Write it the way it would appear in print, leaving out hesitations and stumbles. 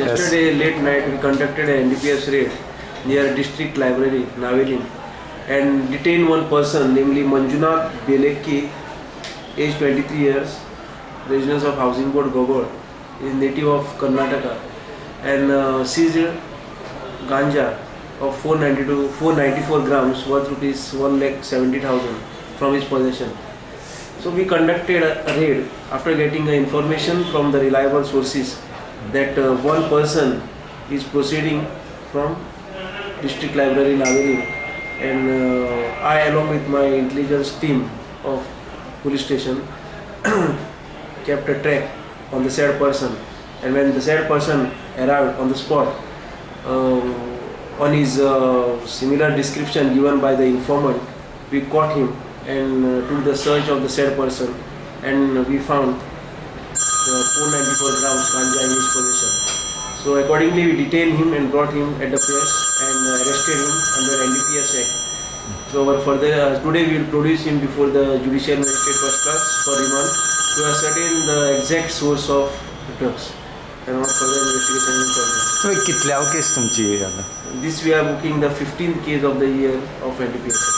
Yesterday late night we conducted an NDPS raid near District Library, Naveli, and detained one person, namely Manjunath Belekki, age 23 years, residence of Housing Board Gogol, is native of Karnataka, and seized Ganja of 494 grams worth rupees 1,70,000 from his possession. So we conducted a raid after getting information from the reliable sources that one person is proceeding from District Library Naveli, and I, along with my intelligence team of police station, kept a track on the said person, and when the said person arrived on the spot, on his similar description given by the informant, we caught him and took the search of the said person, and we found 494 grams ganja in his possession. So accordingly we detained him and brought him at the place and arrested him under NDPS Act. So today we will produce him before the Judicial Magistrate First Class for remand to ascertain the exact source of the drugs and what further investigation will further. So कितल्या case तुमची? This we are booking the 15th case of the year of NDPS.